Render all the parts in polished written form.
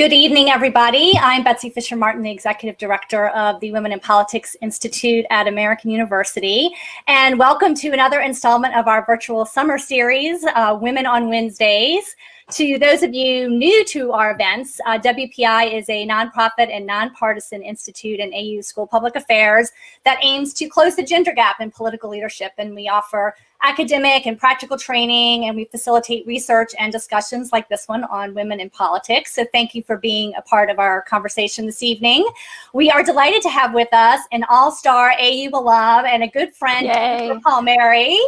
Good evening, everybody. I'm Betsy Fisher-Martin, the Executive Director of the Women in Politics Institute at American University. And welcome to another installment of our virtual summer series, Women on Wednesdays. To those of you new to our events, WPI is a nonprofit and nonpartisan institute in AU School of Public Affairs that aims to close the gender gap in political leadership. And we offer academic and practical training, and we facilitate research and discussions like this one on women in politics. So thank you for being a part of our conversation this evening. We are delighted to have with us an all-star AU alum and a good friend, Jennifer Palmieri.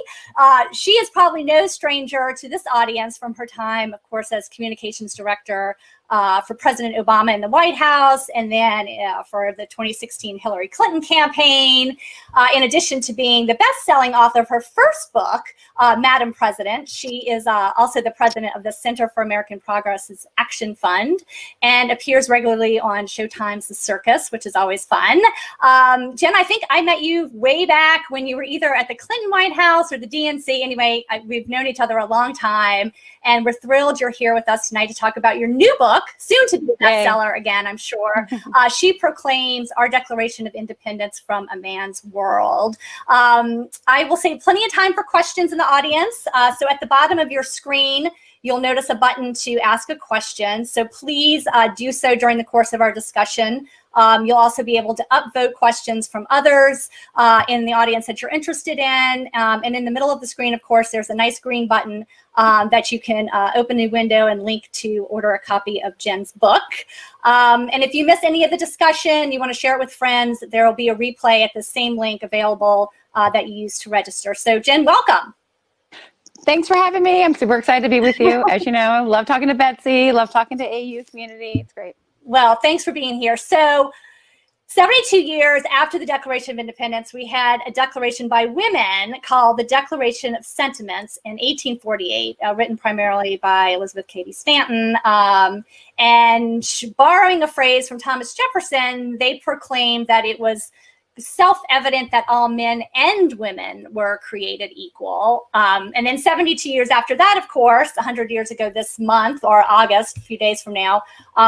She is probably no stranger to this audience from her time, of course, as communications director for President Obama in the White House, and then for the 2016 Hillary Clinton campaign. In addition to being the best-selling author of her first book, Madam President, she is also the president of the Center for American Progress's Action Fund and appears regularly on Showtime's The Circus, which is always fun. Jen, I think I met you way back when you were either at the Clinton White House or the DNC. Anyway, we've known each other a long time, and we're thrilled you're here with us tonight to talk about your new book, soon to be a bestseller again, I'm sure. She proclaims our Declaration of Independence from a Man's World. I will save plenty of time for questions in the audience. So at the bottom of your screen, you'll notice a button to ask a question. So please do so during the course of our discussion. You'll also be able to upvote questions from others in the audience that you're interested in. And in the middle of the screen, of course, there's a nice green button that you can open a window and link to order a copy of Jen's book. And if you miss any of the discussion, you want to share it with friends, there will be a replay at the same link available that you use to register. So Jen, welcome. Thanks for having me. I'm super excited to be with you. As you know, I love talking to Betsy, love talking to AU community. It's great. Well, thanks for being here. So 72 years after the Declaration of Independence, we had a declaration by women called the Declaration of Sentiments in 1848, written primarily by Elizabeth Cady Stanton. And borrowing a phrase from Thomas Jefferson, they proclaimed that it was self-evident that all men and women were created equal. And then 72 years after that, of course, 100 years ago this month, or August, a few days from now,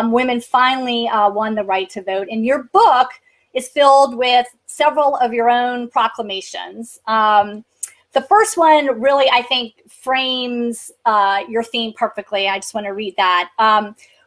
women finally won the right to vote. And your book is filled with several of your own proclamations. The first one really, I think, frames your theme perfectly. I just want to read that.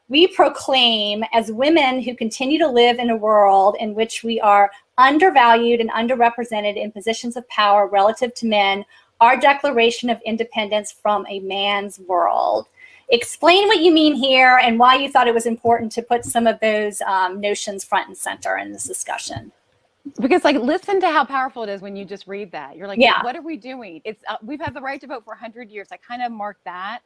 We proclaim, as women who continue to live in a world in which we are undervalued and underrepresented in positions of power relative to men, our Declaration of Independence from a Man's World. Explain what you mean here and why you thought it was important to put some of those notions front and center in this discussion. Because, like, listen to how powerful it is when you just read that. You're like, yeah, what are we doing? It's we've had the right to vote for 100 years. I kind of marked that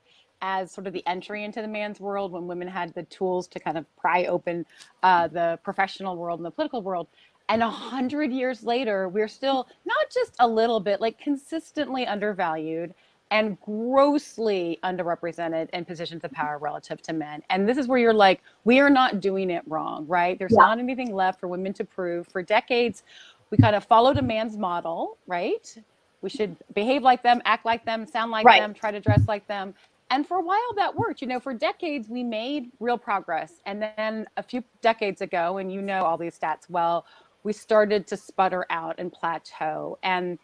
as sort of the entry into the man's world, when women had the tools to kind of pry open the professional world and the political world. And 100 years later, we're still not just a little bit, like, consistently undervalued and grossly underrepresented in positions of power relative to men. And this is where you're like, we are not doing it wrong, right? There's not anything left for women to prove. For decades, we kind of followed a man's model, right? We should behave like them, act like them, sound like them, try to dress like them. And for a while that worked. You know, for decades, we made real progress. And then a few decades ago, and you know all these stats well, we started to sputter out and plateau. And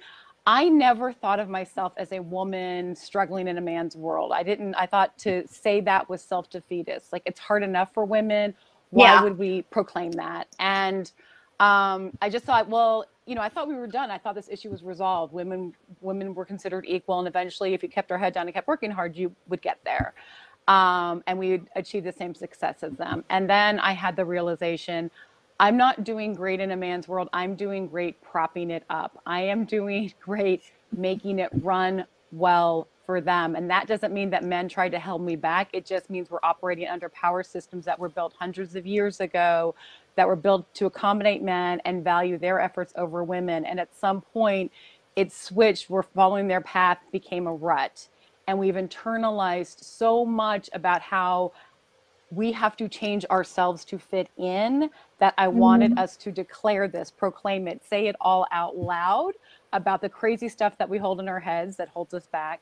I never thought of myself as a woman struggling in a man's world. I thought to say that was self-defeatist. Like, it's hard enough for women. Why would we proclaim that? And I just thought, well, you know, I thought we were done. I thought this issue was resolved. Women were considered equal. And eventually, if you kept our head down and kept working hard, you would get there. And we would achieve the same success as them. And then I had the realization, I'm not doing great in a man's world. I'm doing great propping it up. I am doing great making it run well for them. And that doesn't mean that men tried to hold me back. It just means we're operating under power systems that were built hundreds of years ago, that were built to accommodate men and value their efforts over women. And at some point, it switched. We're following their path, became a rut. And we've internalized so much about how we have to change ourselves to fit in, that I wanted us to declare this, proclaim it, say it all out loud about the crazy stuff that we hold in our heads that holds us back,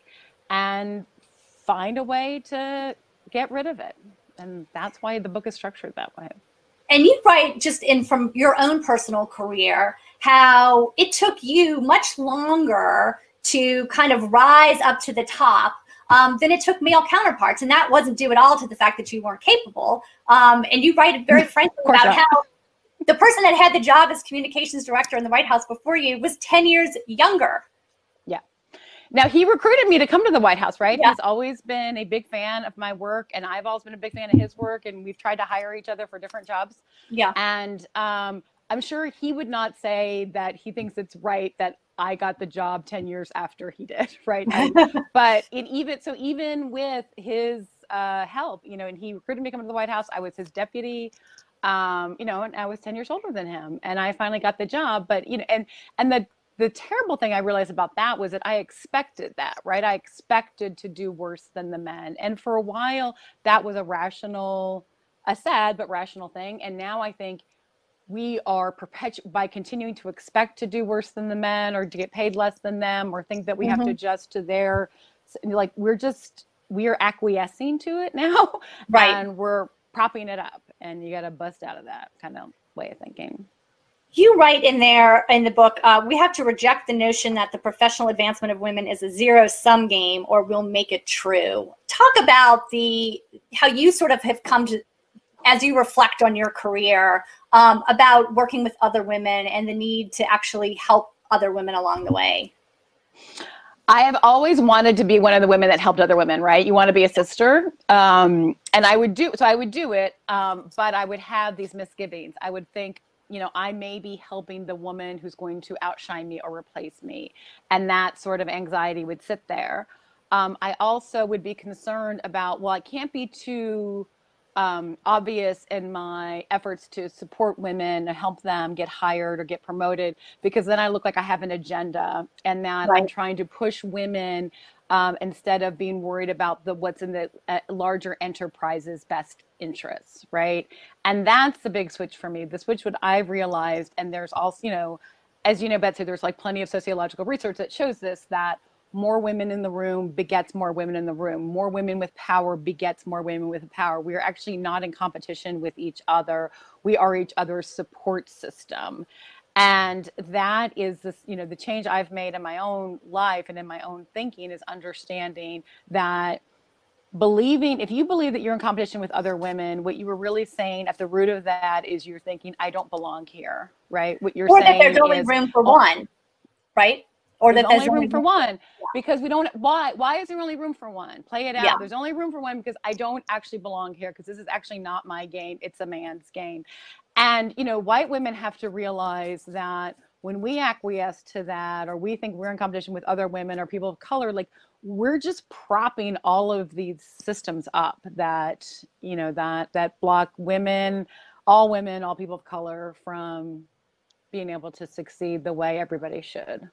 and find a way to get rid of it. that's why the book is structured that way. And you write just from your own personal career, how it took you much longer to kind of rise up to the top than it took male counterparts. And that wasn't due at all to the fact that you weren't capable. And you write very frankly about how the person that had the job as communications director in the White House before you was 10 years younger. Yeah. Now, he recruited me to come to the White House, right? Yeah. He's always been a big fan of my work, and I've always been a big fan of his work, and we've tried to hire each other for different jobs. Yeah. And I'm sure he would not say that he thinks it's right that I got the job 10 years after he did, right? But even with his help, and he recruited me to come to the White House. I was his deputy, and I was 10 years older than him, and I finally got the job. But and the terrible thing I realized about that was that I expected that, right? I expected to do worse than the men. And for a while, that was a sad but rational thing. And now I think we are by continuing to expect to do worse than the men or to get paid less than them or think that we have to adjust to their, like, we are acquiescing to it now. Right. And we're propping it up, and you got to bust out of that kind of way of thinking. You write in the book, we have to reject the notion that the professional advancement of women is a zero-sum game, or we'll make it true. Talk about how you sort of have come to, as you reflect on your career, about working with other women and the need to actually help other women along the way. I have always wanted to be one of the women that helped other women, right? You want to be a sister. And I would do it, but I would have these misgivings. I would think, I may be helping the woman who's going to outshine me or replace me. And that sort of anxiety would sit there. I also would be concerned about, I can't be too obvious in my efforts to support women, help them get hired or get promoted, because then I look like I have an agenda and that I'm trying to push women instead of being worried about what's in the larger enterprise's best interests, right? And that's the big switch for me. The switch what I've realized, and there's also, as you know, Betsy, there's like plenty of sociological research that shows this, that more women in the room begets more women in the room. More women with power begets more women with power. We are actually not in competition with each other. We are each other's support system. And that is this, the change I've made in my own life and in my own thinking is understanding that if you believe that you're in competition with other women, what you were really saying at the root of that is you're thinking, I don't belong here, right? What you're saying that there's only room for one, right? Or there's only room for one, because we don't, why is there only room for one? Play it out. Yeah. There's only room for one because I don't actually belong here, because this is actually not my game. It's a man's game. And, white women have to realize that when we acquiesce to that, or we think we're in competition with other women or people of color, like, we're just propping all of these systems up that, that block all people of color from being able to succeed the way everybody should.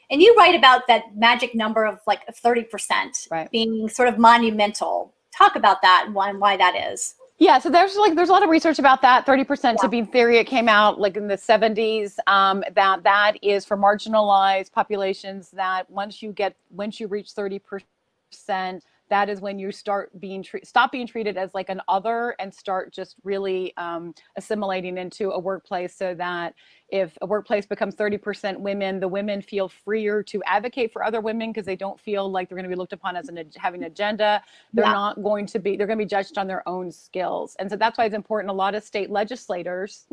And you write about that magic number of like 30% being sort of monumental. Talk about that and why that is. Yeah, so there's a lot of research about that 30% tipping theory. It came out like in the 70s. That is for marginalized populations. That once you reach 30%, that is when you stop being treated as like an other and start just really assimilating into a workplace, so that if a workplace becomes 30% women, the women feel freer to advocate for other women because they don't feel like they're going to be looked upon as having an agenda. They're going to be judged on their own skills. And so that's why it's important. A lot of state legislatures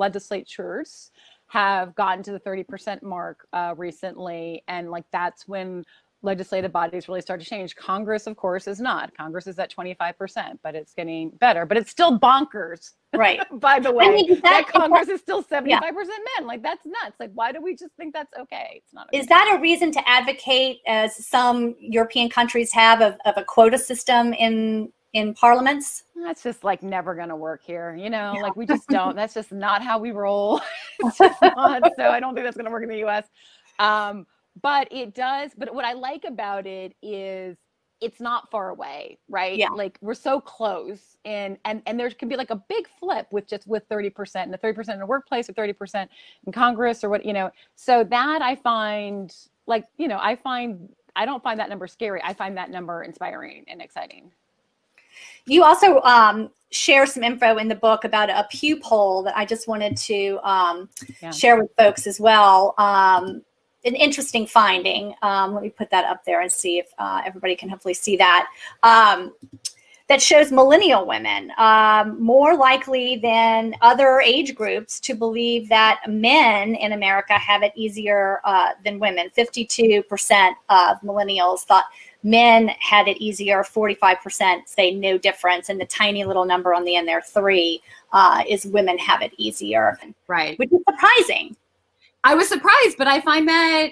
have gotten to the 30% mark recently. And like, that's when legislative bodies really start to change. Congress, of course, is not. Congress is at 25%, but it's getting better. But it's still bonkers, right? By the way, that Congress is still 75% men. Like, that's nuts. Like, why do we just think that's okay? It's not okay. Is that a reason to advocate, as some European countries have, of a quota system in parliaments? That's just like never going to work here. Like, we just don't. That's just not how we roll. It's just not. So I don't think that's going to work in the US. But it does. But what I like about it is it's not far away, right? Yeah. Like, we're so close, and there can be like a big flip with 30%, and the 30% in the workplace, or 30% in Congress, or what, So that I find, like, I don't find that number scary. I find that number inspiring and exciting. You also share some info in the book about a Pew poll that I just wanted to share with folks as well. An interesting finding. Let me put that up there and see if everybody can hopefully see that. That shows millennial women more likely than other age groups to believe that men in America have it easier than women. 52% of millennials thought men had it easier. 45% say no difference. And the tiny little number on the end there, 3, is women have it easier. Right. Which is surprising. I was surprised, but I find that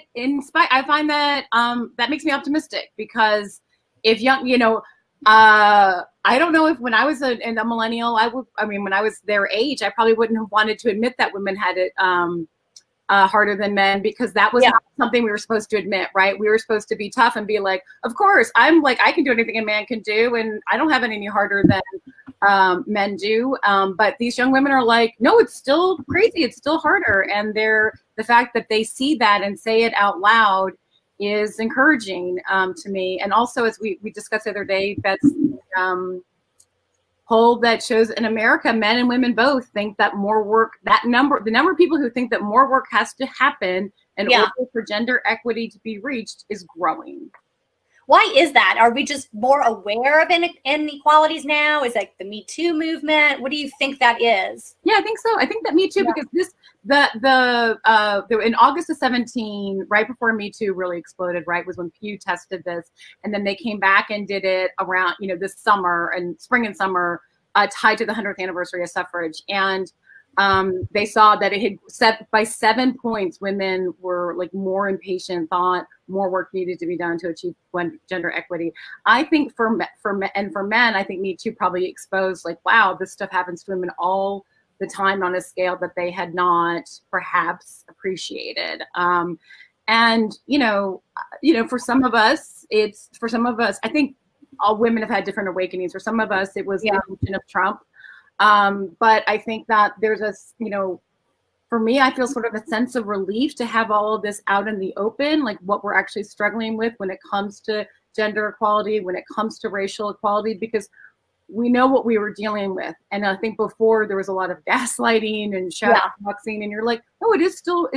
that makes me optimistic, because if young, I don't know if when I was a millennial, when I was their age, I probably wouldn't have wanted to admit that women had it harder than men, because that was not something we were supposed to admit, right? We were supposed to be tough and be like, of course, I can do anything a man can do, and I don't have it any harder than men do. But these young women are like, no, it's still crazy. It's still harder. And the fact that they see that and say it out loud is encouraging to me. And also, as we discussed the other day, Beth's poll that shows in America, men and women both think that more work, the number of people who think that more work has to happen in order for gender equity to be reached is growing. Why is that? Are we just more aware of inequalities now? Is like the Me Too movement? What do you think that is? Yeah, I think so. I think that Me Too, because in August of 17, right before Me Too really exploded, right, was when Pew tested this, and then they came back and did it around, this summer and spring and summer, tied to the 100th anniversary of suffrage, and they saw that it had set by 7 points. Women were like more impatient, thought more work needed to be done to achieve gender equity. I think for men, I think Me Too probably exposed like, wow, this stuff happens to women all the time on a scale that they had not perhaps appreciated. And for some of us, I think all women have had different awakenings. For some of us, it was the election of Trump. But I think that there's for me, I feel sort of a sense of relief to have all of this out in the open, like what we're actually struggling with when it comes to gender equality, when it comes to racial equality, because we know what we were dealing with. And I think before there was a lot of gaslighting and shadowboxing, and you're like, oh, it is still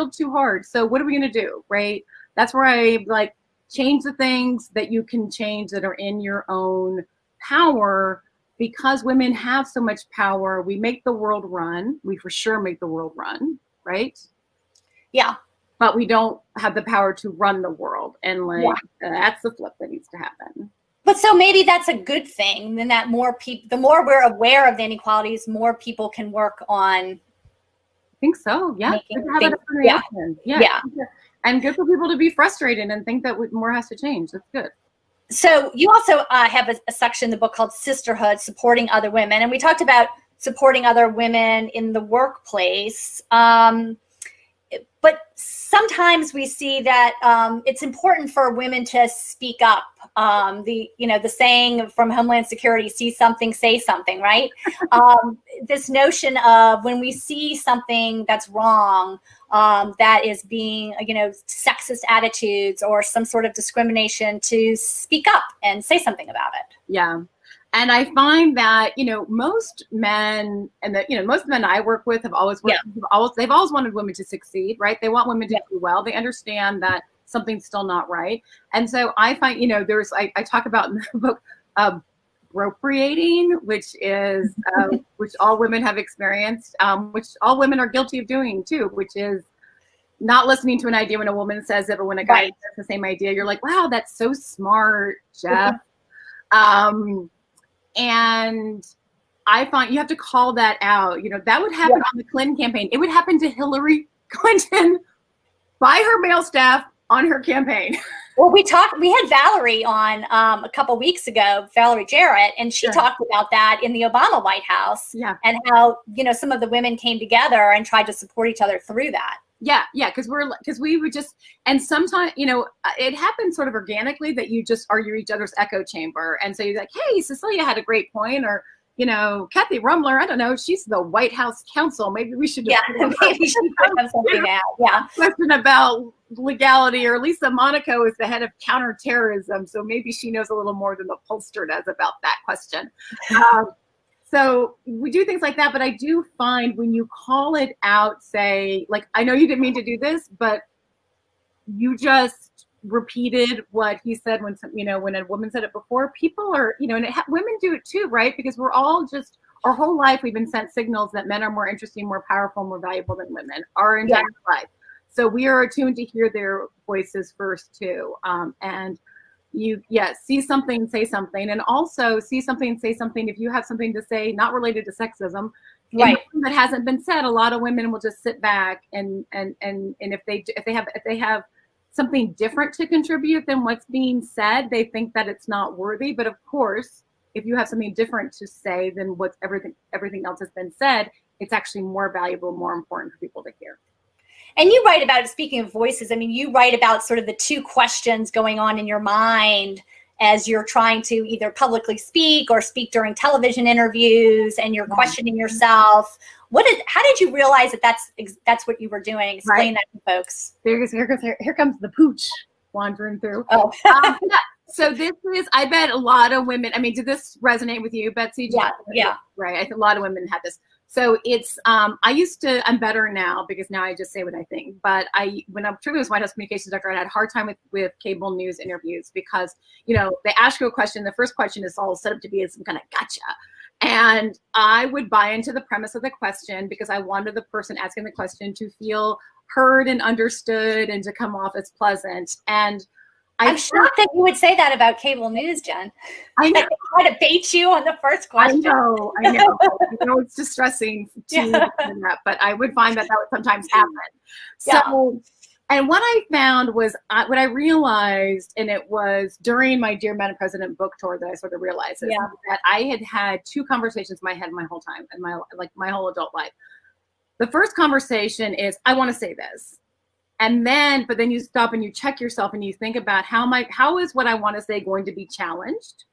too hard. So what are we going to do? Right. That's where I like change the things that you can change that are in your own power. Because women have so much power, we make the world run. We for sure make the world run, right? Yeah. But we don't have the power to run the world. And that's the flip that needs to happen. But so maybe that's a good thing. Then that the more we're aware of the inequalities, more people can work on. I think so. Yeah. And good for people to be frustrated and think that more has to change. That's good. So you also have a section in the book called Sisterhood, Supporting Other Women. And we talked about supporting other women in the workplace. But sometimes we see that it's important for women to speak up. The saying from Homeland Security, see something, say something, right? This notion of when we see something that's wrong, that is being, sexist attitudes or some sort of discrimination, to speak up and say something about it. Yeah. And I find that, most men most men I work with have always they've always wanted women to succeed, right? They want women to do well. They understand that something's still not right. And so I find, I talk about in the book, appropriating, which is, which all women have experienced, which all women are guilty of doing too, which is not listening to an idea when a woman says it, but when a guy says the same idea, you're like, wow, that's so smart, Jeff. And I find you have to call that out. That would happen on the Clinton campaign. It would happen to Hillary Clinton by her male staff on her campaign. Well, we had Valerie on a couple weeks ago, Valerie Jarrett, and she talked about that in the Obama White House, and how, some of the women came together and tried to support each other through that. Yeah, because we would just, and sometimes, it happens sort of organically that you just are each other's echo chamber. And so you're like, hey, Cecilia had a great point, or you know, Kathy Rumler, I don't know, she's the White House counsel. Maybe we should maybe we should have something out. Yeah. Question about legality, or Lisa Monaco is the head of counterterrorism, so maybe she knows a little more than the pollster does about that question. So we do things like that, but I do find when you call it out, say, like, I know you didn't mean to do this, but you just repeated what he said when, you know, when a woman said it before. People are, you know, and women do it too, right? Because we're all just, our whole life we've been sent signals that men are more interesting, more powerful, more valuable than women, our entire life. So we are attuned to hear their voices first too. And you, see something, say something, and also see something, say something. If you have something to say not related to sexism, right, that hasn't been said, a lot of women will just sit back and if they have something different to contribute than what's being said, they think that it's not worthy. But of course, if you have something different to say than what's everything else has been said, it's actually more valuable, more important for people to hear. And you write about it, speaking of voices, I mean, you write about sort of the two questions going on in your mind as you're trying to either publicly speak or speak during television interviews, and you're questioning yourself. How did you realize that that's what you were doing? Explain that to folks. Here comes the pooch wandering through. Oh. So this is, I bet a lot of women, I mean, did this resonate with you, Betsy? Yeah. Right. I think a lot of women have this. So it's, I'm better now because now I just say what I think. But when I truly was White House communications director, I had a hard time with cable news interviews because, you know, they ask you a question. The first question is all set up to be some kind of gotcha. And I would buy into the premise of the question because I wanted the person asking the question to feel heard and understood and to come off as pleasant. And I'm shocked that you would say that about cable news, Jen. I know. I try to bait you on the first question. I know. You know, it's distressing to that, but I would find that would sometimes happen. So, and what I found was, what I realized, and it was during my Dear Madam President book tour that I sort of realized this, that I had two conversations in my head my whole time, in my whole adult life. The first conversation is, I want to say this. And then, but then you stop and you check yourself and you think about how is what I want to say going to be challenged?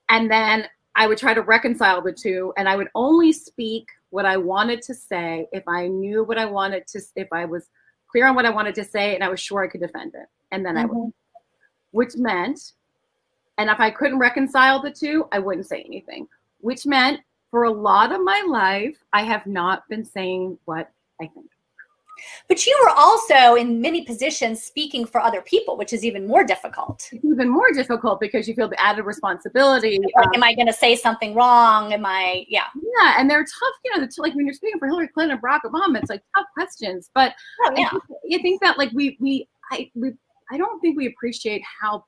And then I would try to reconcile the two, and I would only speak what I wanted to say if I knew what I wanted to, if I was clear on what I wanted to say and I was sure I could defend it. And then I would, which meant, and if I couldn't reconcile the two, I wouldn't say anything, which meant for a lot of my life, I have not been saying what I think. But you were also in many positions speaking for other people, which is even more difficult. It's even more difficult because you feel the added responsibility. Like, am I going to say something wrong? Yeah, and they're tough, you know, like when you're speaking for Hillary Clinton and Barack Obama, it's like tough questions. But I think that like I don't think we appreciate how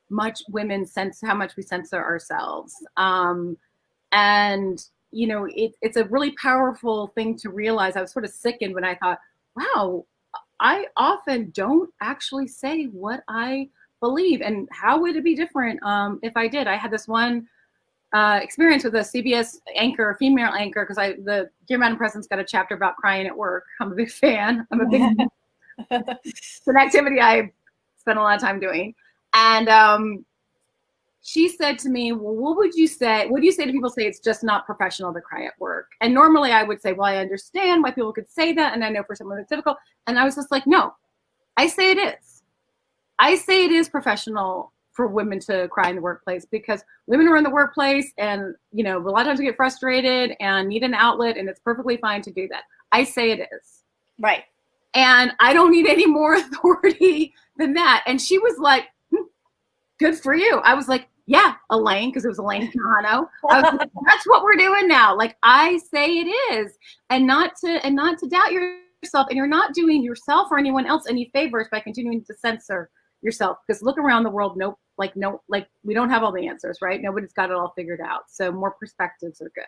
much women how much we censor ourselves. And, you know, it's a really powerful thing to realize. I was sort of sickened when I thought, wow, I often don't actually say what I believe. And how would it be different if I did? I had this one experience with a CBS anchor, female anchor, because the Dear Madam President's got a chapter about crying at work. I'm a big fan. It's an activity I spend a lot of time doing. And she said to me, well, what do you say to people say it's just not professional to cry at work? And normally I would say, well, I understand why people could say that. And I know for someone it's difficult. And I was just like, no, I say it is. I say it is professional for women to cry in the workplace because women are in the workplace and, you know, a lot of times we get frustrated and need an outlet, and it's perfectly fine to do that. I say it is. Right. And I don't need any more authority than that. And she was like, good for you. I was like, yeah, Elaine, because it was Elaine Kahano. I was like, that's what we're doing now. Like, I say it is, and not to doubt yourself, and you're not doing yourself or anyone else any favors by continuing to censor yourself. Because look around the world, we don't have all the answers, right? Nobody's got it all figured out. So more perspectives are good.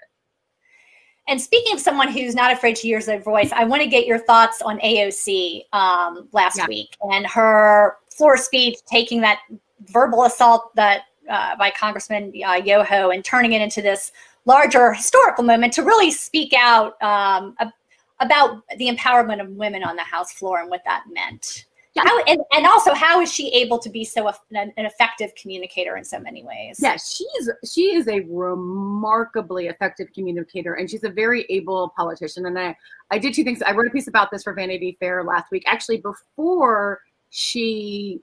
And speaking of someone who's not afraid to use their voice, I want to get your thoughts on AOC last week and her floor speech, taking that verbal assault that by Congressman Yoho and turning it into this larger historical moment to really speak out about the empowerment of women on the House floor and what that meant. And also, how is she able to be so an effective communicator in so many ways? Yeah, she is a remarkably effective communicator, and she's a very able politician. And I did two things. I wrote a piece about this for Vanity Fair last week, actually before she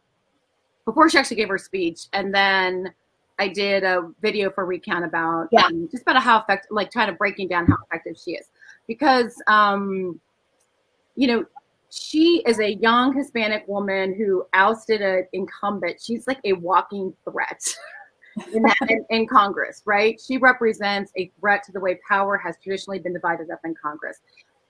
actually gave her speech, and then I did a video for Recount about just about how effective, like trying to breaking down how effective she is, because you know, she is a young Hispanic woman who ousted an incumbent. She's like a walking threat in Congress, right? She represents a threat to the way power has traditionally been divided up in Congress.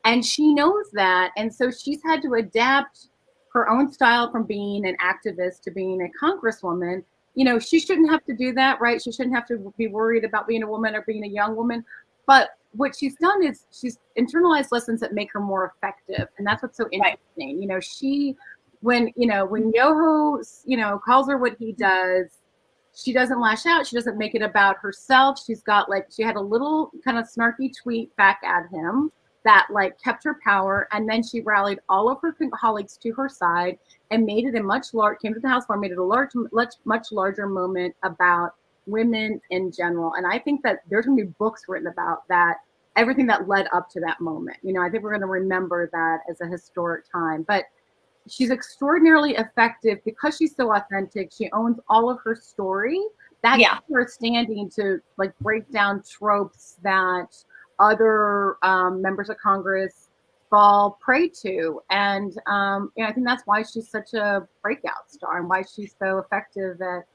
And she knows that. And so she's had to adapt her own style from being an activist to being a congresswoman. You know, she shouldn't have to do that, right? She shouldn't have to be worried about being a woman or being a young woman. But what she's done is she's internalized lessons that make her more effective. And that's what's so interesting. Right. You know, when Yoho, you know, calls her what he does, she doesn't lash out. She doesn't make it about herself. She had a little kind of snarky tweet back at him that like kept her power. And then she rallied all of her colleagues to her side and made it came to the House floor, made it a much larger moment about women in general. And I think that there's going to be books written about that, everything that led up to that moment. You know, I think we're going to remember that as a historic time. But she's extraordinarily effective because she's so authentic. She owns all of her story. That gives her standing to like break down tropes that other members of Congress fall prey to. And you know, I think that's why she's such a breakout star and why she's so effective at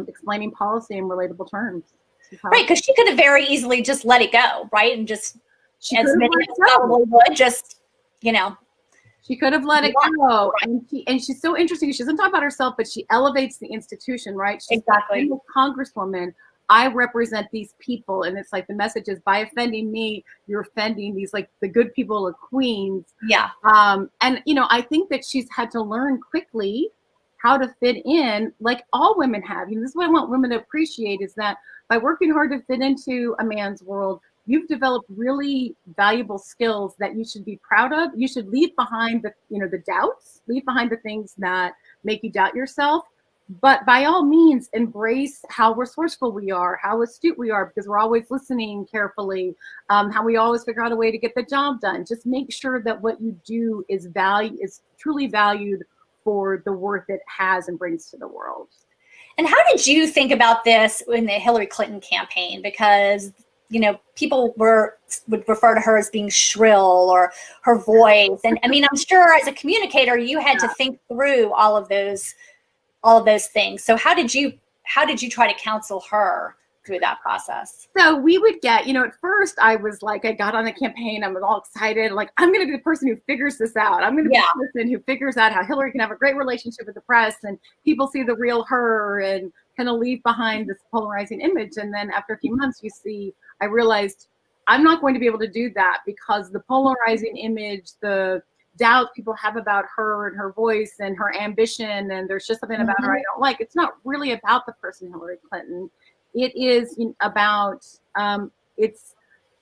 explaining policy in relatable terms. Right, because she could have very easily just let it go, right? And just, as many as probably would, just, you know. She could have let it go. And she's so interesting. She doesn't talk about herself, but she elevates the institution, right? She's exactly. a congresswoman. I represent these people. And it's like the message is, by offending me, you're offending these, like the good people of Queens. Yeah. And, you know, I think that she's had to learn quickly how to fit in, like all women have. You know, this is what I want women to appreciate, is that by working hard to fit into a man's world, you've developed really valuable skills that you should be proud of. You should leave behind the, you know, the doubts, leave behind the things that make you doubt yourself. But by all means, embrace how resourceful we are, how astute we are, because we're always listening carefully, how we always figure out a way to get the job done. Just make sure that what you do is truly valued for the worth it has and brings to the world. And how did you think about this in the Hillary Clinton campaign? Because, you know, people would refer to her as being shrill, or her voice. And I mean, I'm sure as a communicator, you had to think through all of those things. So how did you try to counsel her through that process? So we would get, you know, at first I was like, I got on the campaign, I was all excited, like, I'm going to be the person who figures this out. I'm going to be the person who figures out how Hillary can have a great relationship with the press and people see the real her and kind of leave behind this polarizing image. And then after a few months, I realized I'm not going to be able to do that, because the polarizing image, the doubt people have about her and her voice and her ambition, and there's just something about her I don't like. It's not really about the person Hillary Clinton. It is about it's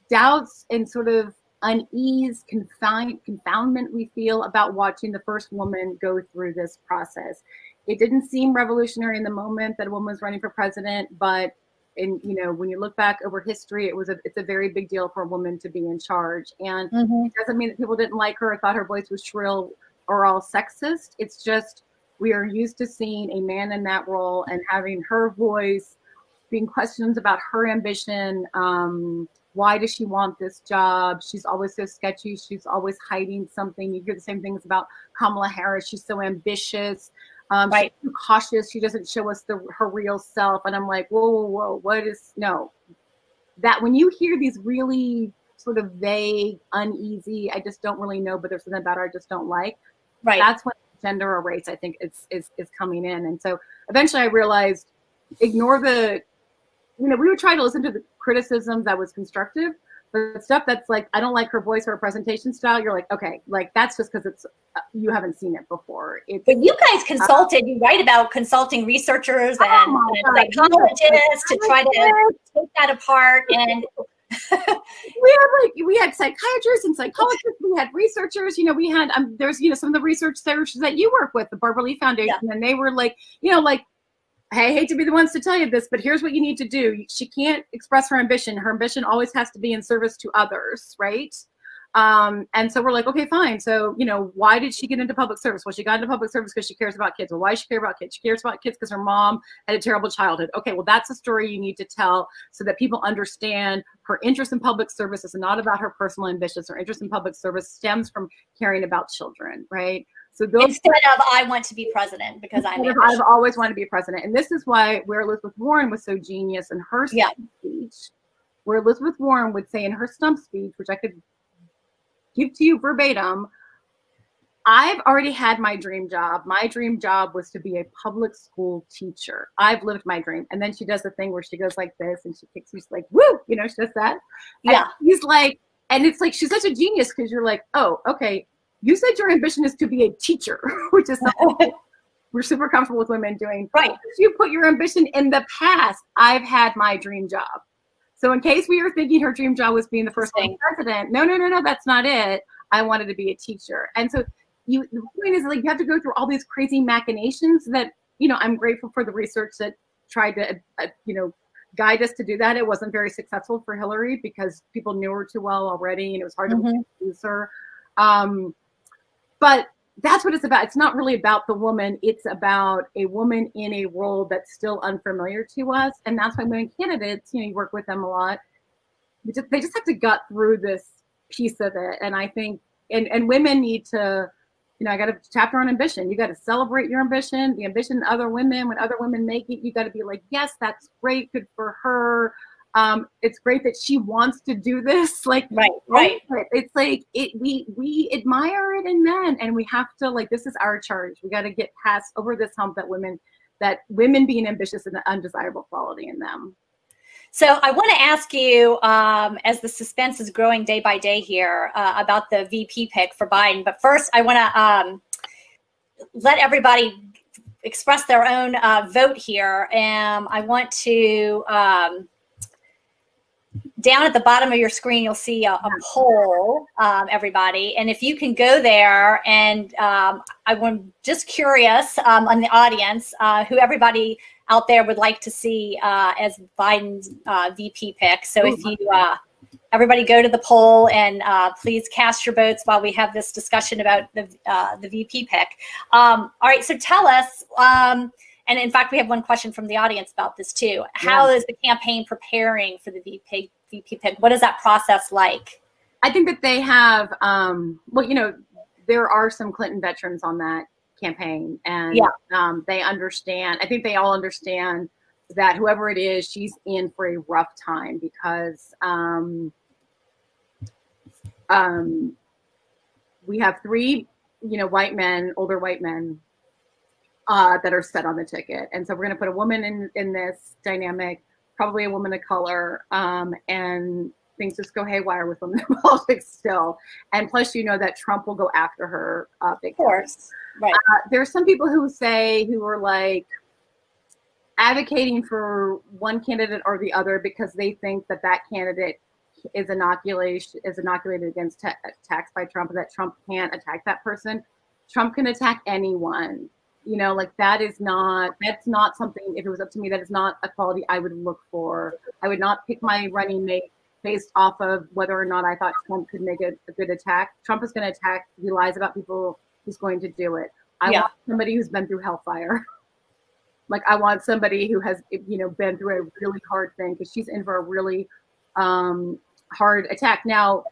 doubts and sort of unease, confoundment we feel about watching the first woman go through this process. It didn't seem revolutionary in the moment that a woman was running for president, but you know, when you look back over history, it's a very big deal for a woman to be in charge. And it doesn't mean that people didn't like her or thought her voice was shrill or all sexist. It's just we are used to seeing a man in that role and having her voice, being questions about her ambition. Why does she want this job? She's always so sketchy. She's always hiding something. You hear the same things about Kamala Harris. She's so ambitious. She's too cautious. She doesn't show us her real self. And I'm like, whoa, that when you hear these really sort of vague, uneasy, I just don't really know, but there's something about her I just don't like. Right. That's when gender or race, I think, is coming in. And so eventually I realized, ignore we would try to listen to the criticisms that was constructive, but stuff that's like, I don't like her voice or her presentation style, you're like, okay, like that's just because you haven't seen it before. But you guys consulted, you write about consulting researchers and psychologists to try to take that apart. And we had psychiatrists and psychologists, we had researchers, we had there's some of the researchers that you work with, the Barbara Lee Foundation, and they were like, like, hey, I hate to be the ones to tell you this, but here's what you need to do. She can't express her ambition. Her ambition always has to be in service to others, right? And so we're like, okay, fine. So, why did she get into public service? Well, she got into public service because she cares about kids. Well, why does she care about kids? She cares about kids because her mom had a terrible childhood. Okay, well, that's a story you need to tell so that people understand her interest in public service is not about her personal ambitions. Her interest in public service stems from caring about children, right? So instead of I want to be president because I've always wanted to be president. And this is why where Elizabeth Warren was so genius in her stump speech, where Elizabeth Warren would say in her stump speech, which I could give to you verbatim, I've already had my dream job. My dream job was to be a public school teacher. I've lived my dream. And then she does the thing where she goes like this and she kicks, she's like, woo, she does that. Yeah. And he's like, and it's like, she's such a genius because you're like, oh, okay. You said your ambition is to be a teacher, which is something we're super comfortable with women doing. Right. You put your ambition in the past. I've had my dream job. So in case we were thinking her dream job was being the first president, no, that's not it. I wanted to be a teacher. And so the point is, like, you have to go through all these crazy machinations that, I'm grateful for the research that tried to, guide us to do that. It wasn't very successful for Hillary because people knew her too well already and it was hard to use her. But that's what it's about. It's not really about the woman. It's about a woman in a role that's still unfamiliar to us. And that's why women candidates, you work with them a lot. They just have to gut through this piece of it. And I think, and women need to, I got a chapter on ambition. You got to celebrate your ambition, the ambition of other women. When other women make it, you got to be like, yes, that's great. Good for her. It's great that she wants to do this. Like, right. It's like we admire it in men, and we have to, like, this is our charge. We got to get past over this hump that women being ambitious is an undesirable quality in them. So I want to ask you, as the suspense is growing day by day here, about the VP pick for Biden. But first, I want to let everybody express their own vote here. And I want to, down at the bottom of your screen, you'll see a poll, everybody. And if you can go there, and I'm just curious on the audience, who everybody out there would like to see as Biden's VP pick. So if you, everybody go to the poll and please cast your votes while we have this discussion about the VP pick. All right, so tell us, and in fact, we have one question from the audience about this too. How is the campaign preparing for the VP pick? What is that process like? I think that they have, well, there are some Clinton veterans on that campaign, and they understand. I think they all understand that whoever it is, she's in for a rough time because we have three, white men, older white men that are set on the ticket, and so we're going to put a woman in this dynamic, probably a woman of color, and things just go haywire with women in politics still. And plus, that Trump will go after her. Of course. Right. There are some people who are like advocating for one candidate or the other because they think that candidate is inoculated against attacks by Trump, and that Trump can't attack that person. Trump can attack anyone. That's not something, if it was up to me, that is not a quality I would look for. I would not pick my running mate based off of whether or not I thought Trump could make a good attack. Trump is going to attack. He lies about people. He's going to do it. I want somebody who's been through hellfire. Like, I want somebody who has, been through a really hard thing, because she's in for a really hard attack. Now,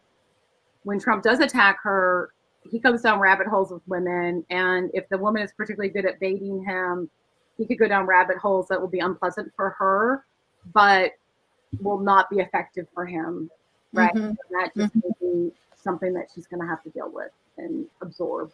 when Trump does attack her, he goes down rabbit holes with women. And if the woman is particularly good at baiting him, he could go down rabbit holes that will be unpleasant for her, but will not be effective for him. Right. And that just may be something that she's going to have to deal with and absorb.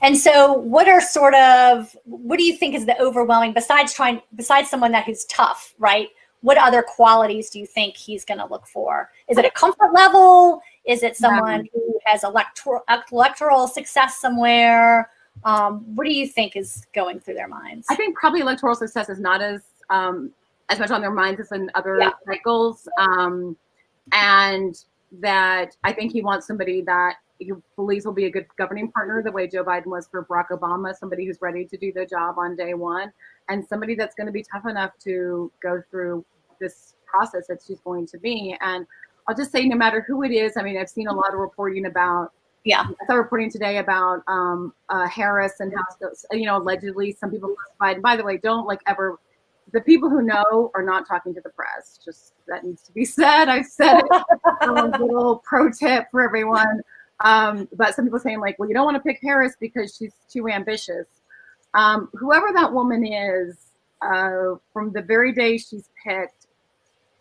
And so what do you think is the overwhelming, besides someone who's tough, right? What other qualities do you think he's going to look for? Is it a comfort level? Is it someone who has electoral success somewhere? What do you think is going through their minds? I think probably electoral success is not as much on their minds as in other cycles. and that I think he wants somebody that he believes will be a good governing partner, the way Joe Biden was for Barack Obama, somebody who's ready to do the job on day one, and somebody that's going to be tough enough to go through this process that she's going to be. And I'll just say, no matter who it is, I mean, I've seen a lot of reporting about, I saw reporting today about Harris and how, you know, allegedly some people classified. And by the way, don't like ever, the people who know are not talking to the press. Just that needs to be said. I've said it. A little pro tip for everyone. But some people saying like, well, you don't want to pick Harris because she's too ambitious. Whoever that woman is, from the very day she's picked,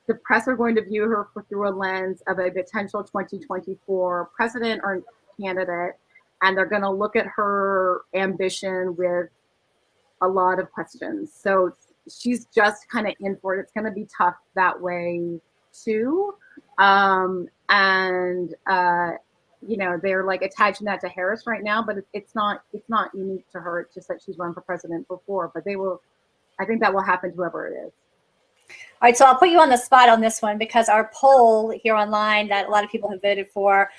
the press are going to view her through a lens of a potential 2024 president or candidate, and they're going to look at her ambition with a lot of questions. So she's just kind of in for it. It's going to be tough that way too. You know, they're like attaching that to Harris right now, but it's not unique to her. It's just that she's run for president before, but I think that will happen to whoever it is. All right, so I'll put you on the spot on this one because our poll here online that a lot of people have voted for,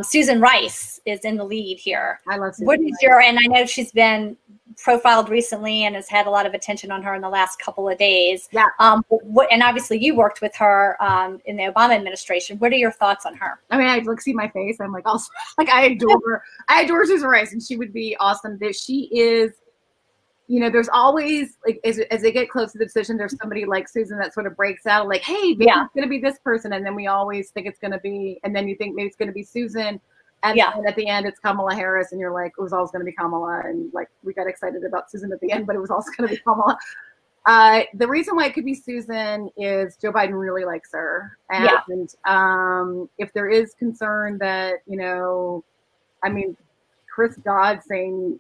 Susan Rice is in the lead here. I love Susan. What is your, and I know she's been profiled recently and has had a lot of attention on her in the last couple of days. Yeah. And obviously you worked with her in the Obama administration. What are your thoughts on her? I mean, I like see my face. I'm like, also, like I adore her. I adore Susan Rice, and she would be awesome. She is. You know, there's always, like, as they get close to the decision, there's somebody like Susan that sort of breaks out, like, hey, maybe it's going to be this person. And then we always think it's going to be, and then you think maybe it's going to be Susan. And then at the end, it's Kamala Harris. And you're like, it was always going to be Kamala. And like, we got excited about Susan at the end, but it was also going to be Kamala. The reason why it could be Susan is Joe Biden really likes her. And if there is concern that, you know, I mean, Chris Dodd saying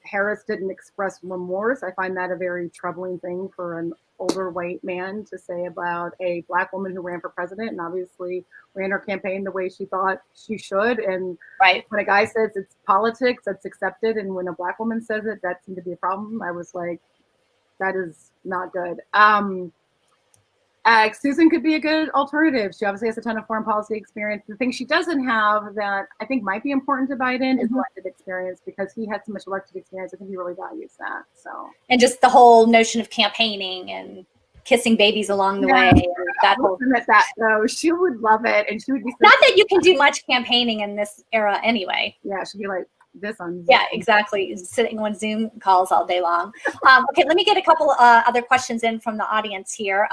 Harris didn't express remorse. I find that a very troubling thing for an older white man to say about a black woman who ran for president and obviously ran her campaign the way she thought she should. And when a guy says it's politics, that's accepted. And when a black woman says it, that seemed to be a problem. I was like, that is not good. Susan could be a good alternative. She obviously has a ton of foreign policy experience. The thing she doesn't have that I think might be important to Biden is elected experience, because he had so much elected experience. I think he really values that. So, and just the whole notion of campaigning and kissing babies along the way. That whole though, she would love it, and she would be. Not that you can do much campaigning in this era anyway. Yeah, she'd be like this on Zoom. Yeah, exactly. Sitting on Zoom calls all day long. Okay, let me get a couple other questions in from the audience here.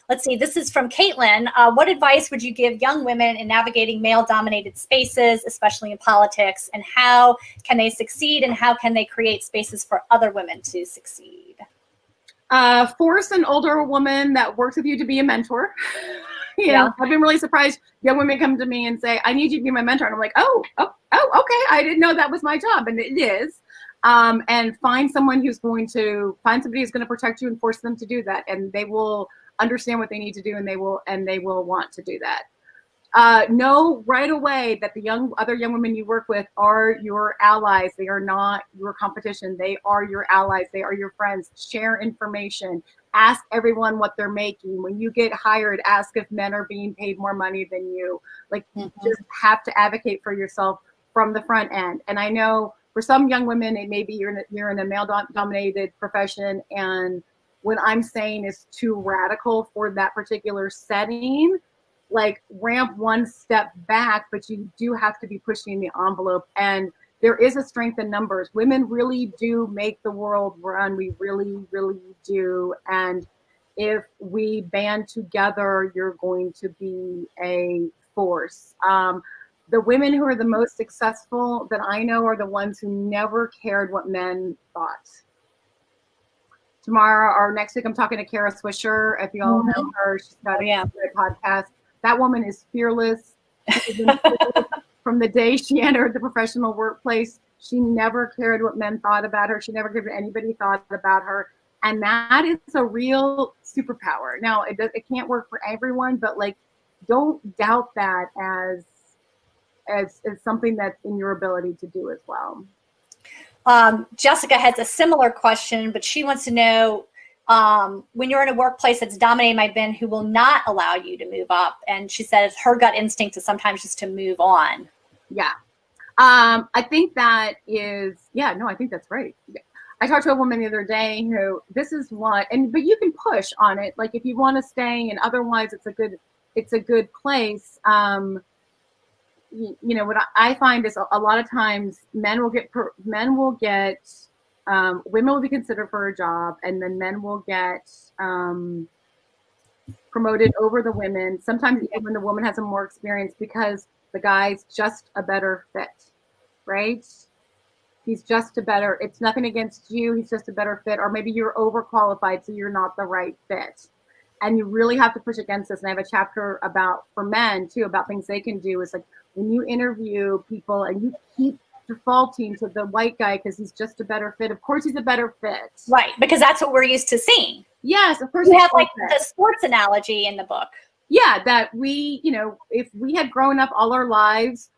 Let's see, this is from Caitlin. What advice would you give young women in navigating male-dominated spaces, especially in politics, and how can they succeed, and how can they create spaces for other women to succeed? Force an older woman that works with you to be a mentor. You know, I've been really surprised. Young women come to me and say, I need you to be my mentor. And I'm like, oh, okay. I didn't know that was my job. And it is. And find someone who's going to, find somebody who's going to protect you and force them to do that. And they will understand what they need to do, and they will want to do that. Know right away that the other young women you work with are your allies. They are not your competition. They are your allies. They are your friends. Share information. Ask everyone what they're making. When you get hired, ask if men are being paid more money than you. Like, you just have to advocate for yourself from the front end. And I know for some young women, it may be you're in a male-dominated profession, and what I'm saying is too radical for that particular setting. Like, ramp one step back, but you do have to be pushing the envelope. And there is a strength in numbers. Women really do make the world run. We really, really do. And if we band together, you're going to be a force. The women who are the most successful that I know are the ones who never cared what men thought. Tomorrow or next week, I'm talking to Kara Swisher. If you all know her, she's got a great podcast. That woman is fearless. From the day she entered the professional workplace, she never cared what men thought about her. She never cared what anybody thought about her. And that is a real superpower. Now, it can't work for everyone, but like, don't doubt that as something that's in your ability to do as well. Jessica has a similar question, but she wants to know, when you're in a workplace that's dominated by men who will not allow you to move up. And she says her gut instinct is sometimes just to move on. Yeah. I think that is, yeah, no, I think that's right. I talked to a woman the other day who, this is what, but you can push on it. Like if you want to stay and otherwise it's a good place. You know, what I find is a lot of times women will be considered for a job, and then men will get promoted over the women. Sometimes even when the woman has a more experience because the guy's just a better fit, right? He's just a better, it's nothing against you, he's just a better fit, or maybe you're overqualified, so you're not the right fit. And you really have to push against this. And I have a chapter for men too, about things they can do. Is like when you interview people and you keep defaulting to the white guy because he's just a better fit. Of course he's a better fit. Right, because that's what we're used to seeing. Yes, of course. You have like the sports analogy in the book. Yeah, that we, you know, if we had grown up all our lives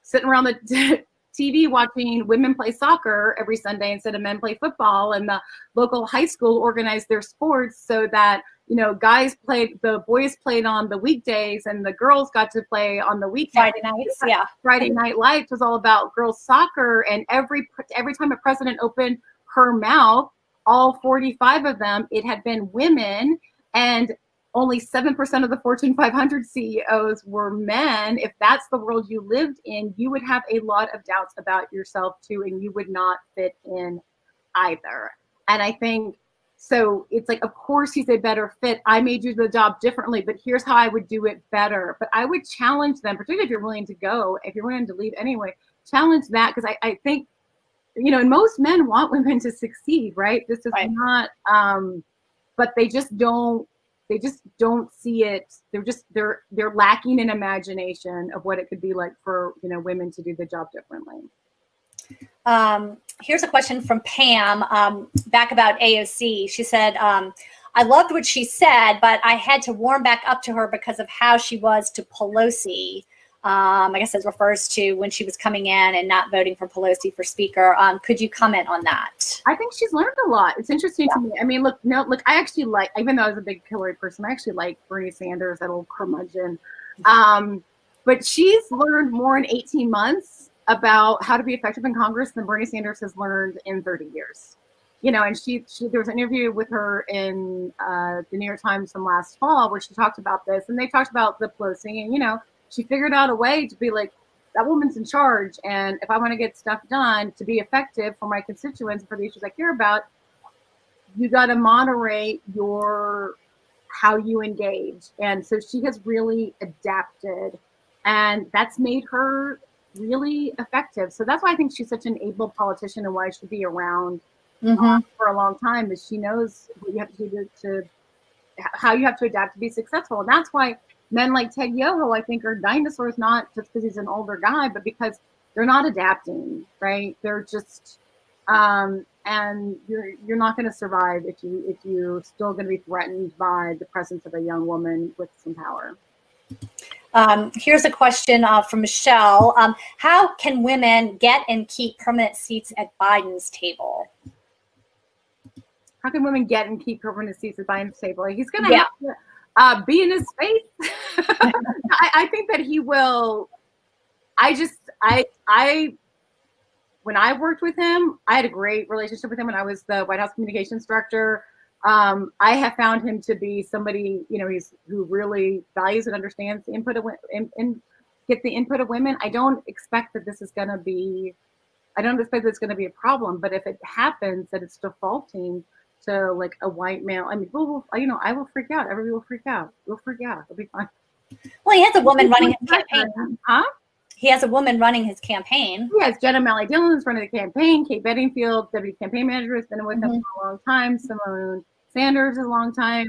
sitting around the TV watching women play soccer every Sunday instead of men play football, and the local high school organized their sports so that, you know, the boys played on the weekdays and the girls got to play on the weekends. Friday nights, yeah. Friday Night Lights was all about girls soccer, and every time a president opened her mouth, all 45 of them, it had been women, and only 7% of the Fortune 500 CEOs were men. If that's the world you lived in, you would have a lot of doubts about yourself too, and you would not fit in either. And I think, so it's like, of course he's a better fit. I may do the job differently, but here's how I would do it better. But I would challenge them, particularly if you're willing to go, if you're willing to leave anyway, challenge that. Because I think, you know, and most men want women to succeed, right? This is right. Not, but they just don't see it. They're lacking in imagination of what it could be like for, you know, women to do the job differently. Here's a question from Pam, back about AOC. She said, I loved what she said, but I had to warm back up to her because of how she was to Pelosi. I guess it refers to when she was coming in and not voting for Pelosi for speaker. Could you comment on that? I think she's learned a lot. It's interesting to me. I mean, look, I actually like, even though I was a big Hillary person, I actually like Bernie Sanders, that old curmudgeon. But she's learned more in 18 months about how to be effective in Congress than Bernie Sanders has learned in 30 years. You know, and there was an interview with her in the New York Times from last fall where she talked about this, and they talked about the Pelosi, and, you know, she figured out a way to be like, that woman's in charge, and if I want to get stuff done to be effective for my constituents, for the issues I care about, you got to moderate how you engage. And so she has really adapted, and that's made her really effective. So that's why I think she's such an able politician, and why she'll be around for a long time, is she knows what you have to do how you have to adapt to be successful. And that's why men like Ted Yoho, I think, are dinosaurs, not just because he's an older guy, but because they're not adapting, right? They're just, and you're not going to survive if you're still going to be threatened by the presence of a young woman with some power. Here's a question from Michelle. How can women get and keep permanent seats at Biden's table? How can women get and keep permanent seats at Biden's table? He's going to have to be in his face. I think that he will. When I worked with him, I had a great relationship with him when I was the White House communications director. I have found him to be somebody, you know, who really values and understands the input of and get the input of women. I don't expect that this is going to be. I don't expect that it's going to be a problem. But if it happens that it's defaulting to like a white male, I mean, you know, I will freak out. Everybody will freak out. We'll freak out. It'll be fine. Well, he has a woman running his campaign. Huh? He has a woman running his campaiin. Yes, Jenna Malley Dillon's running the campaign. Kate Bedingfield, deputy campaign manager, has been with him for a long time. Simone Sanders is a long time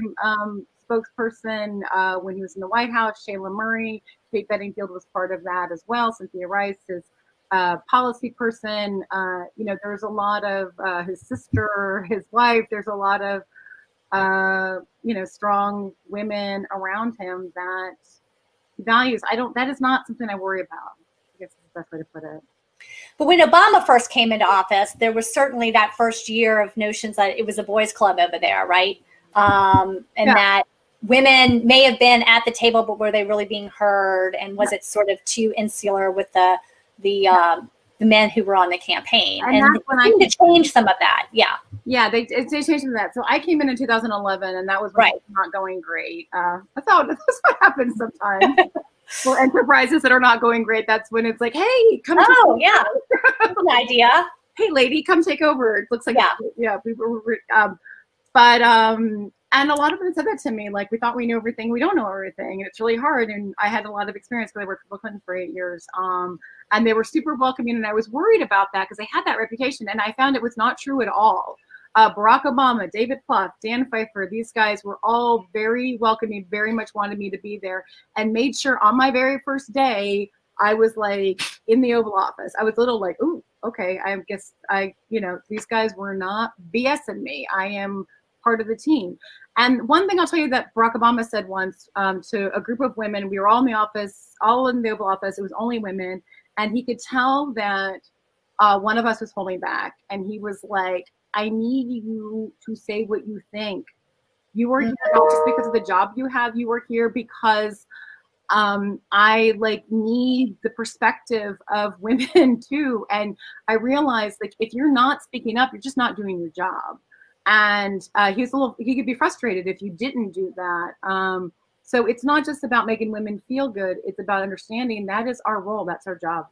spokesperson when he was in the White House. Shayla Murray, Kate Bedingfield was part of that as well. Cynthia Rice is policy person. You know, there's a lot of his sister, his wife. There's a lot of you know, strong women around him that he values. That is not something I worry about. I guess is the best way to put it. But when Obama first came into office, there was certainly that first year of notions that it was a boys' club over there, right? And that women may have been at the table, but were they really being heard? And was it sort of too insular with the men who were on the campaign? And that's when I to change some of that. Yeah, they changed some of that. So I came in 2011, and that was when it was not going great. I thought that's what happens sometimes. For enterprises that are not going great, that's when it's like, hey, come take over. That's an idea. Hey, lady, come take over. It looks like, we were, and a lot of them said that to me, like, we thought we knew everything. We don't know everything. And it's really hard. And I had a lot of experience because I worked for Bill Clinton for 8 years. And they were super welcoming. And I was worried about that because they had that reputation. And I found it was not true at all. Barack Obama, David Plouffe, Dan Pfeiffer, these guys were all very welcoming, very much wanted me to be there, and made sure on my very first day, I was like in the Oval Office. I was a little like, ooh, okay, I guess these guys were not BSing me. I am part of the team. And one thing I'll tell you that Barack Obama said once to a group of women, we were all in the office, all in the Oval Office, it was only women, and he could tell that one of us was holding back, and he was like, I need you to say what you think. You are here not just because of the job you have, you are here because I need the perspective of women too. And I realized, like, if you're not speaking up, you're just not doing your job. And he could be frustrated if you didn't do that. So it's not just about making women feel good. It's about understanding that is our role. That's our job.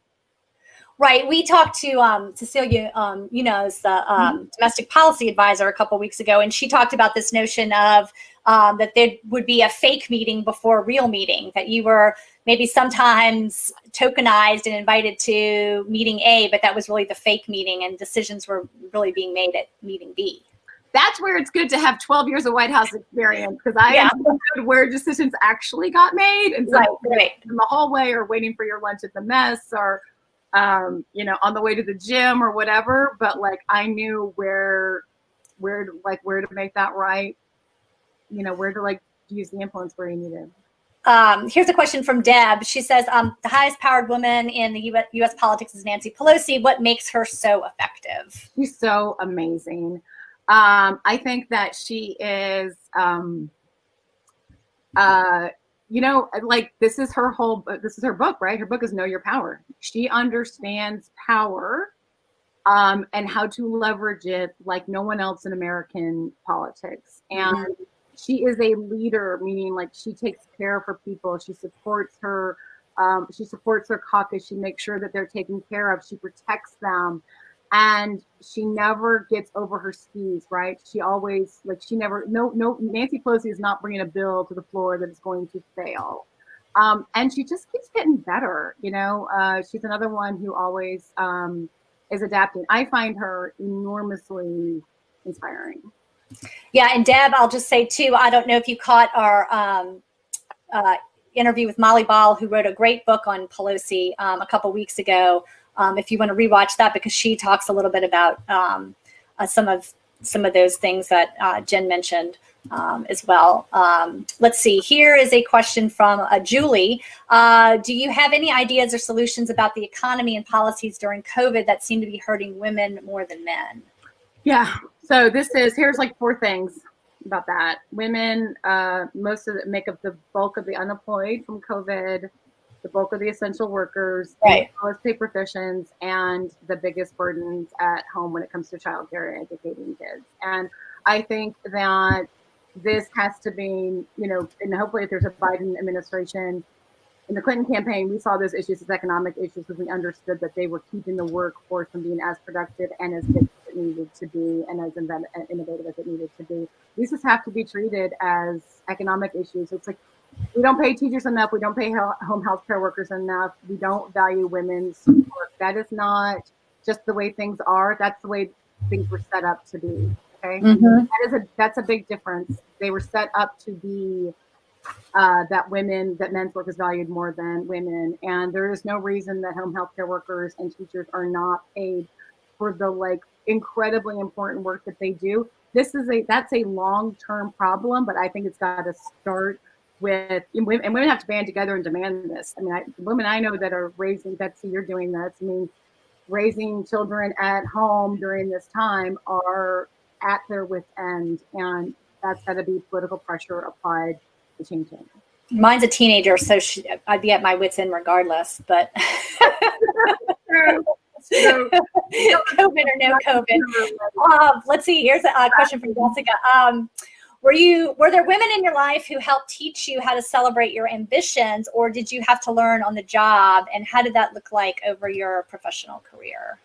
Right. We talked to Cecilia, as the domestic policy advisor a couple of weeks ago, and she talked about this notion of that there would be a fake meeting before a real meeting, that you were maybe sometimes tokenized and invited to meeting A, but that was really the fake meeting, and decisions were really being made at meeting B. That's where it's good to have 12 years of White House experience, because I understood where decisions actually got made, and so in the hallway or waiting for your lunch at the mess or on the way to the gym or whatever, but like I knew where to make that right, where to use the influence where you needed. Here's a question from Deb. She says, the highest powered woman in the U.S. politics is Nancy Pelosi. What makes her so effective? She's so amazing. I think that she is, this is her book, right? Her book is Know Your Power. She understands power and how to leverage it like no one else in American politics. And she is a leader, meaning like she takes care of her people. She supports her caucus. She makes sure that they're taken care of. She protects them. And she never gets over her skis, right? She always, Nancy Pelosi is not bringing a bill to the floor that is going to fail. And she just keeps getting better, She's another one who always is adapting. I find her enormously inspiring. Yeah, and Deb, I'll just say too, I don't know if you caught our interview with Molly Ball, who wrote a great book on Pelosi a couple weeks ago. If you want to rewatch that, because she talks a little bit about some of those things that Jen mentioned as well. Let's see. Here is a question from Julie. Do you have any ideas or solutions about the economy and policies during COVID that seem to be hurting women more than men? Yeah. So here's like 4 things about that. Women, most of it make up the bulk of the unemployed from COVID, the bulk of the essential workers, the lowest paid professions, and the biggest burdens at home when it comes to childcare and educating kids. And I think that this has to be, and hopefully if there's a Biden administration, in the Clinton campaign, we saw those issues as economic issues because we understood that they were keeping the workforce from being as productive and as big as it needed to be and as innovative as it needed to be. These just have to be treated as economic issues. It's like, we don't pay teachers enough. We don't pay home health care workers enough. We don't value women's work. That is not just the way things are. That's the way things were set up to be. Okay, that's a big difference. They were set up to be that men's work is valued more than women, and there is no reason that home health care workers and teachers are not paid for the incredibly important work that they do. That's a long-term problem, but I think it's got to start with, and women have to band together and demand this. I mean, women I know that are raising, Betsy, you're doing this. I mean, raising children at home during this time are at their wit's end, and that's got to be political pressure applied to change it. Mine's a teenager, so I'd be at my wit's end regardless, but COVID or no COVID. Let's see, here's a question from Jessica. Were there women in your life who helped teach you how to celebrate your ambitions, or did you have to learn on the job? And how did that look like over your professional career?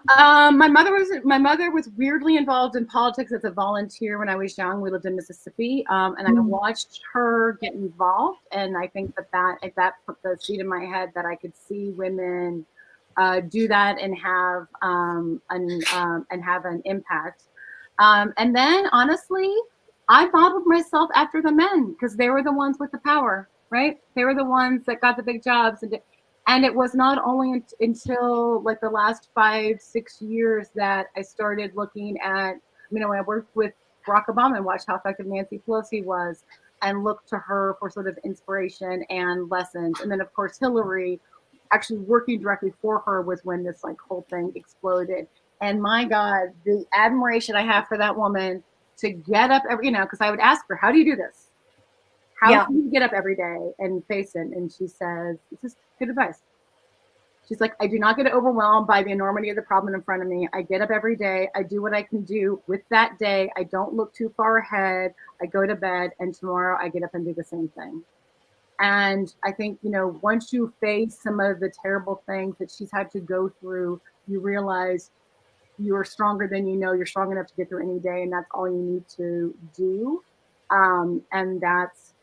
My mother was weirdly involved in politics as a volunteer when I was young. We lived in Mississippi, and I watched her get involved, and I think that put the seed in my head that I could see women do that and have an impact. And then honestly, I modeled myself after the men because they were the ones with the power, right? They were the ones that got the big jobs. And it was not only until like the last 5-6 years that I started looking at, when I worked with Barack Obama and watched how effective Nancy Pelosi was and looked to her for sort of inspiration and lessons. And then of course, Hillary, actually working directly for her was when this like whole thing exploded. And my God, the admiration I have for that woman to get up every, because I would ask her, how do you do this? How do you get up every day and face it? And she says, this is good advice. She's like, I do not get overwhelmed by the enormity of the problem in front of me. I get up every day. I do what I can do with that day. I don't look too far ahead. I go to bed, and tomorrow I get up and do the same thing. And I think, once you face some of the terrible things that she's had to go through, you realize you're stronger than you're strong enough to get through any day, and that's all you need to do. And that's,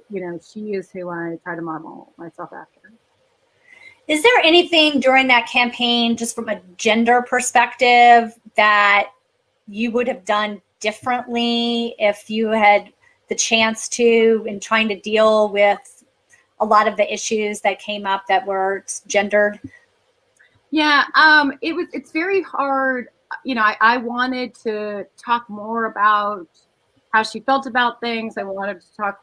she is who I try to model myself after. Is there anything during that campaign, just from a gender perspective, that you would have done differently if you had the chance to, in trying to deal with a lot of the issues that came up that were gendered? Yeah, it's very hard. I wanted to talk more about how she felt about things. I wanted to talk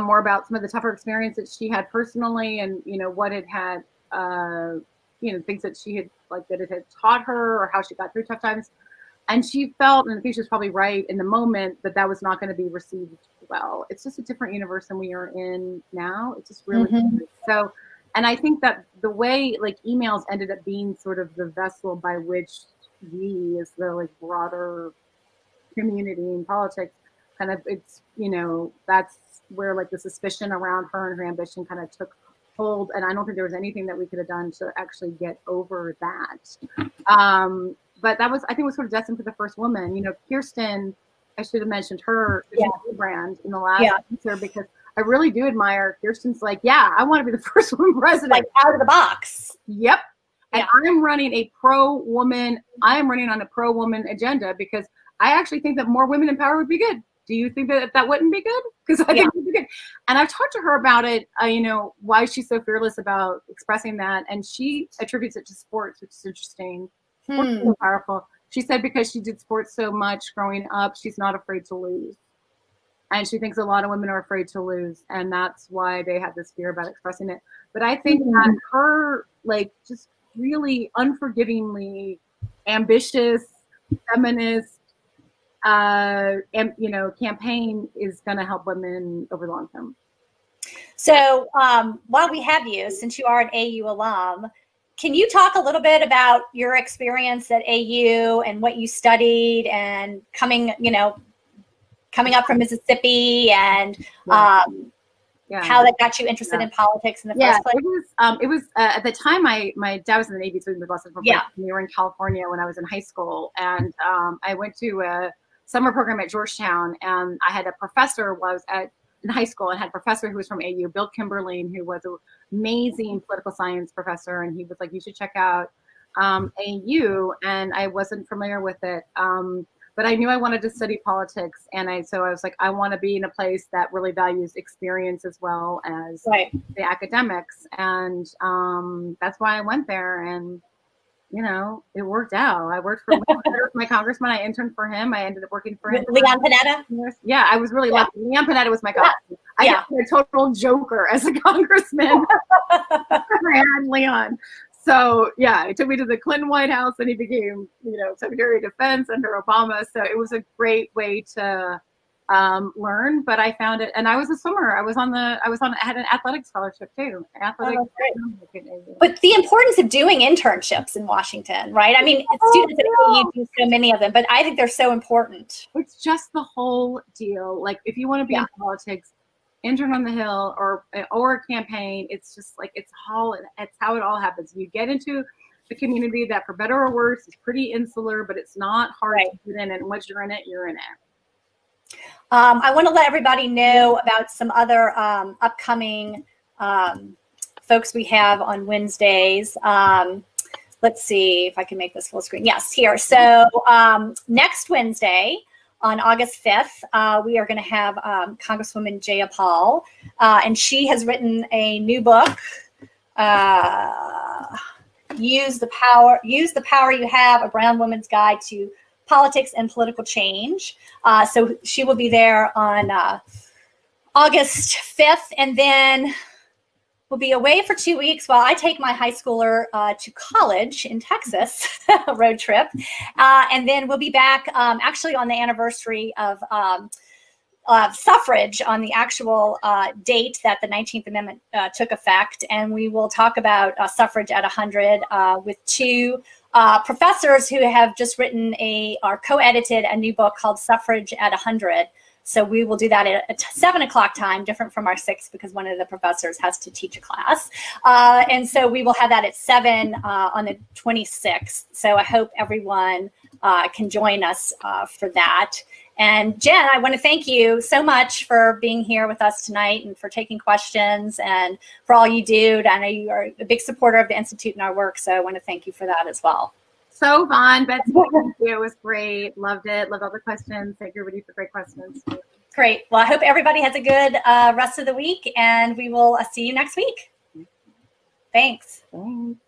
more about some of the tougher experiences she had personally, and what it had, things that she had that it had taught her, or how she got through tough times. And she felt, and I think she was probably right in the moment, that was not going to be received well. It's just a different universe than we are in now. It's just really so. And I think that the way emails ended up being sort of the vessel by which we, as the broader community in politics, kind of, it's, that's where the suspicion around her and her ambition kind of took hold. And I don't think there was anything that we could have done to actually get over that. But that was, I think, was sort of destined for the first woman. Kirsten, I should have mentioned her brand in the last answer, because I really do admire Kirsten's I want to be the first woman president. Out of the box. Yep. And I'm running a pro-woman, I am running on a pro-woman agenda, because I actually think that more women in power would be good. Do you think that wouldn't be good? Because I think it would be good. And I've talked to her about it, why she's so fearless about expressing that. And she attributes it to sports, which is interesting. Sports is so powerful. She said because she did sports so much growing up, she's not afraid to lose. And she thinks a lot of women are afraid to lose. And that's why they have this fear about expressing it. But I think that her, just really unforgivingly ambitious, feminist, campaign is going to help women over the long term. So while we have you, since you are an AU alum, can you talk a little bit about your experience at AU and what you studied, and coming up from Mississippi, and how that got you interested in politics in the first place? It was at the time my dad was in the Navy, so we moved less than we were in California when I was in high school, and I went to a summer program at Georgetown, and I had a professor in high school, and had a professor who was from AU, Bill Kimberlin, who was an amazing political science professor, and he was like, you should check out AU, and I wasn't familiar with it. But I knew I wanted to study politics, and so I was like, I want to be in a place that really values experience as well as the academics, and that's why I went there, and it worked out. I worked for my congressman. I interned for him. I ended up working for him. Leon Panetta? Yeah, I was really lucky. Leon Panetta was my congressman. I was a total joker as a congressman. I had Leon. So yeah, it took me to the Clinton White House, and he became, Secretary of Defense under Obama. So it was a great way to learn. But I found it, and I was a swimmer. I had an athletic scholarship too. But the importance of doing internships in Washington, right? I mean, students at AU do so many of them, but I think they're so important. It's just the whole deal. Like, if you want to be in politics, intern on the Hill or a campaign, it's just like it's how it all happens. You get into a community that, for better or worse, is pretty insular, but it's not hard to get in. And once you're in it, you're in it. I want to let everybody know about some other upcoming folks we have on Wednesdays. Let's see if I can make this full screen. Yes, here. So next Wednesday, on August 5th, we are going to have Congresswoman Jaya Paul, and she has written a new book, Use the Power You Have, A Brown Woman's Guide to Politics and Political Change. So she will be there on August 5th, and then we'll be away for 2 weeks while I take my high schooler to college in Texas, a road trip. And then we'll be back actually on the anniversary of suffrage, on the actual date that the 19th Amendment took effect. And we will talk about suffrage at 100 with two professors who have just written or co-edited a new book called Suffrage at 100. So we will do that at 7 o'clock time, different from our 6, because one of the professors has to teach a class. And so we will have that at 7 on the 26th. So I hope everyone can join us for that. And Jen, I want to thank you so much for being here with us tonight and for taking questions and for all you do. I know you are a big supporter of the Institute and our work, so I want to thank you for that as well. So fun, Betsy. Thank you. It was great. Loved it. Loved all the questions. Thank everybody for great questions. Great. Well, I hope everybody has a good rest of the week, and we will see you next week. Thanks. Thanks.